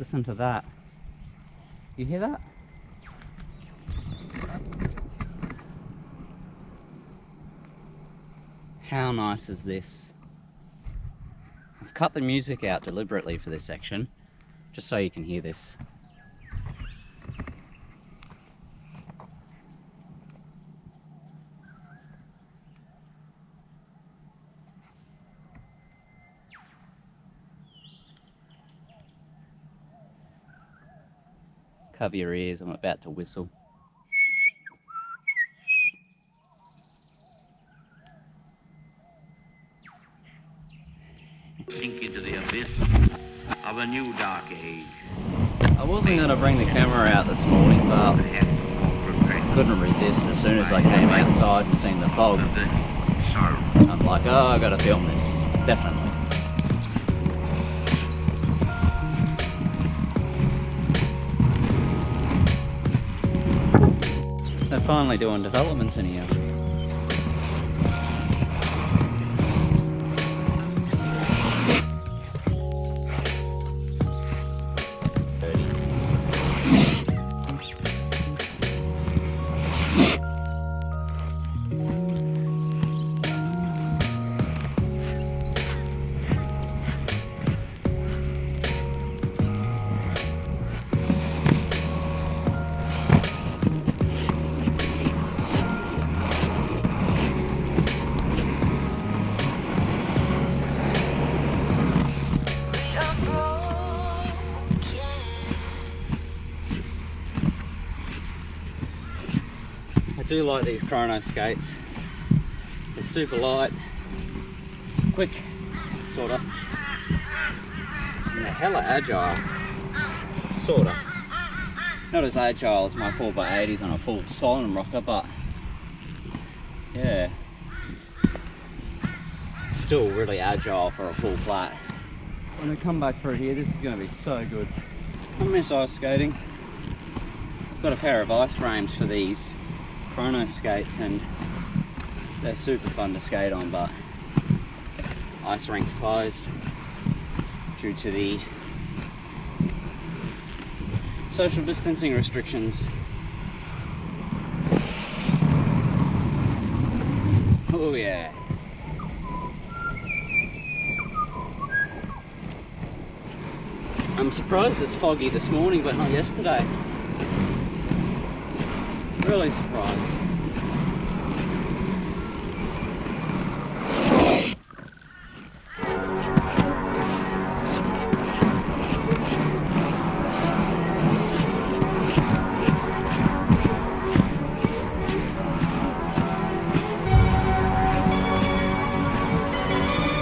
Listen to that. You hear that? How nice is this? I've cut the music out deliberately for this section, just so you can hear this. Cover your ears, I'm about to whistle. Sink into the abyss of a new dark age. I wasn't going to bring the camera out this morning, but couldn't resist as soon as I came outside and seen the fog. I'm like, oh, I gotta film this, definitely. They're finally doing developments in here. I do like these Kronos skates. They're super light, quick, sort of, and they're hella agile, sort of. Not as agile as my 4x80s on a full Solomon rocker, but yeah, still really agile for a full flat. When I come back through here, this is going to be so good. I miss ice skating. I've got a pair of ice frames for these Kronos skates and they're super fun to skate on, but ice rink's closed due to the social distancing restrictions. Oh yeah. I'm surprised it's foggy this morning but not yesterday. Really surprised.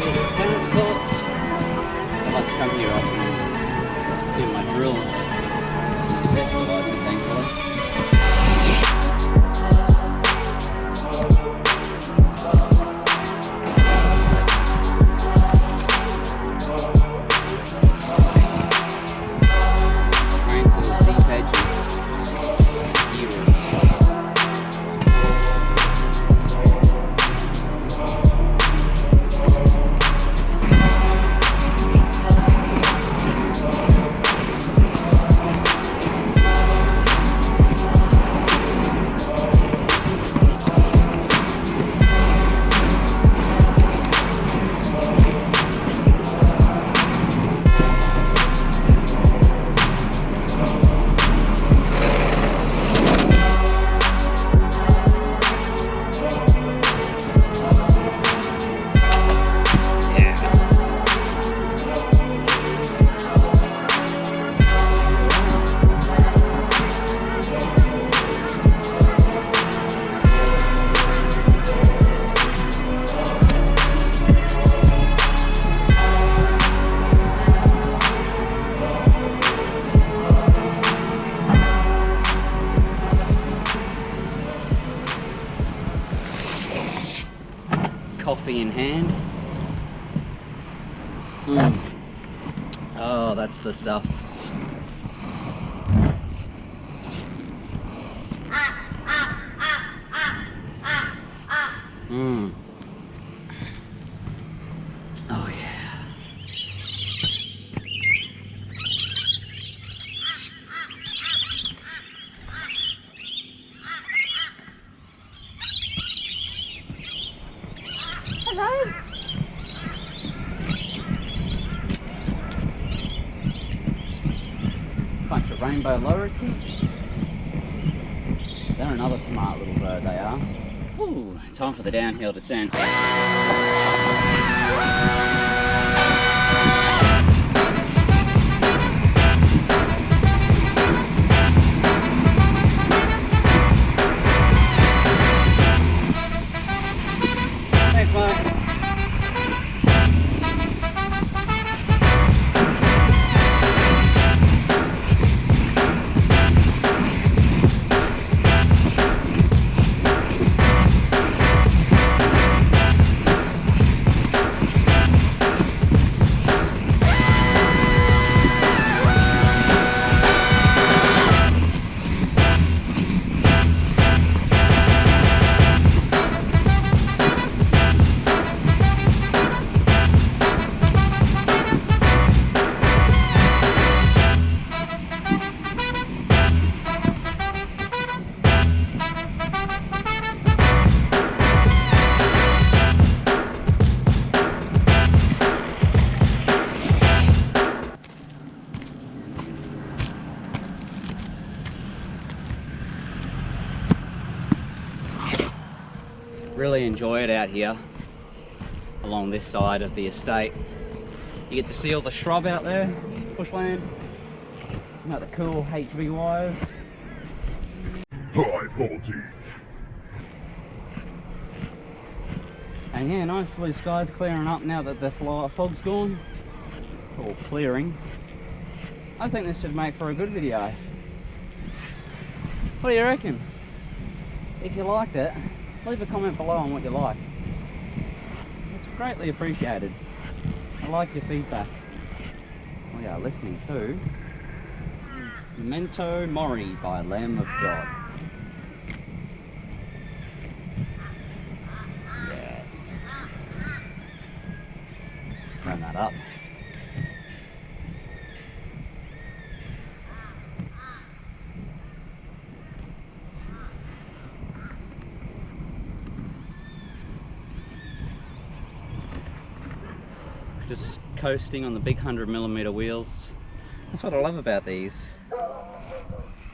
Here's the tennis courts. I like to come here often, do my drills. That's what I do, thankfully. Coffee in hand. Oh, that's the stuff. Oh yeah. bunch of rainbow lorikeets. They're another smart little bird, they are. Ooh, time for the downhill descent. Thanks, mate. Really enjoy it out here along this side of the estate. You get to see all the shrub out there, bushland, you got the cool HV wires. High voltage. And yeah, nice blue skies clearing up now that the fog's gone, or clearing. I think this should make for a good video. What do you reckon? If you liked it, leave a comment below on what you like. It's greatly appreciated. I like your feedback. We are listening to Memento Mori by Lamb of God. Yes. Turn that up. Just coasting on the big 100mm wheels. That's what I love about these.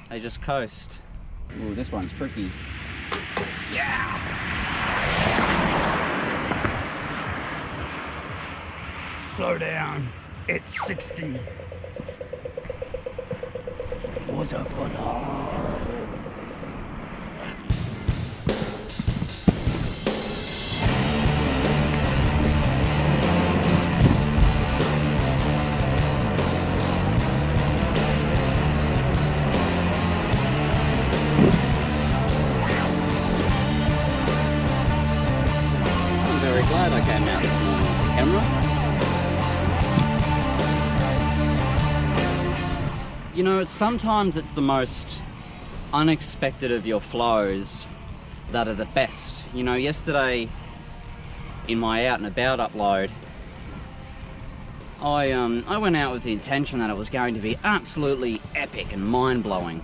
They just coast. Ooh, this one's tricky. Yeah! Slow down. It's 60. What up on glad I came out this morning with the camera. You know, sometimes it's the most unexpected of your flows that are the best. You know, yesterday in my out and about upload, I went out with the intention that it was going to be absolutely epic and mind-blowing,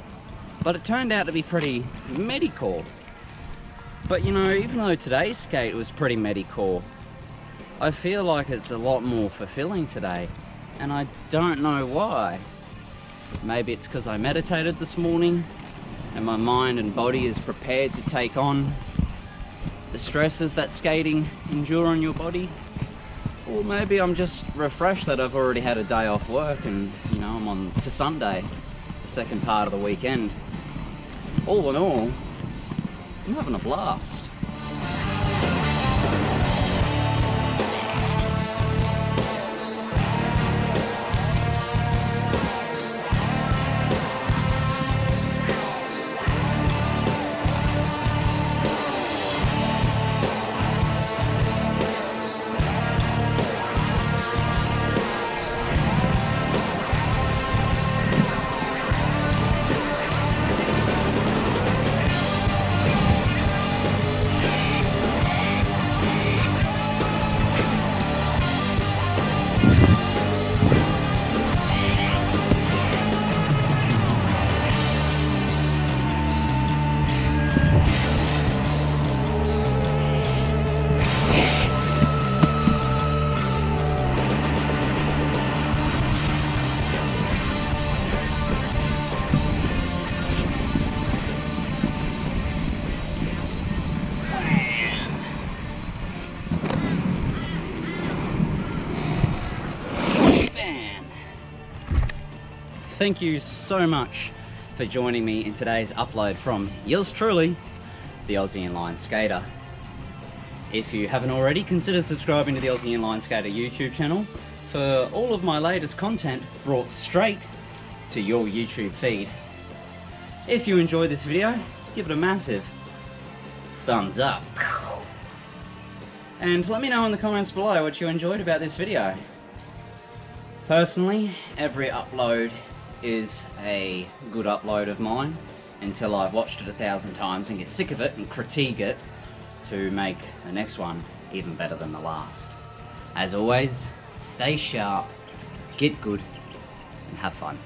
but it turned out to be pretty medicore. But you know, even though today's skate was pretty medicore, I feel like it's a lot more fulfilling today, and I don't know why. Maybe it's because I meditated this morning and my mind and body is prepared to take on the stresses that skating endure on your body. Or maybe I'm just refreshed that I've already had a day off work and, you know, I'm on to Sunday, the second part of the weekend. All in all, I'm having a blast. thank you so much for joining me in today's upload from yours truly, the Aussie Inline Skater. If you haven't already, consider subscribing to the Aussie Inline Skater YouTube channel for all of my latest content brought straight to your YouTube feed. If you enjoyed this video, give it a massive thumbs up. And let me know in the comments below what you enjoyed about this video. Personally, every upload is a good upload of mine until I've watched it 1,000 times and get sick of it and critique it to make the next one even better than the last. As always, stay sharp, get good, and have fun.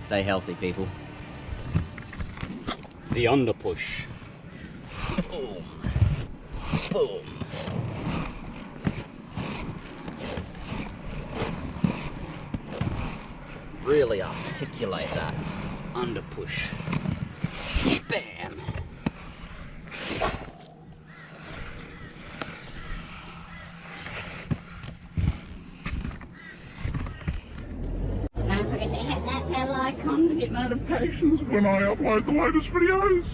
Stay healthy, people. The under push. Boom. Boom. Really articulate that under push. Bam. Don't forget to hit that bell icon to get notifications when I upload the latest videos.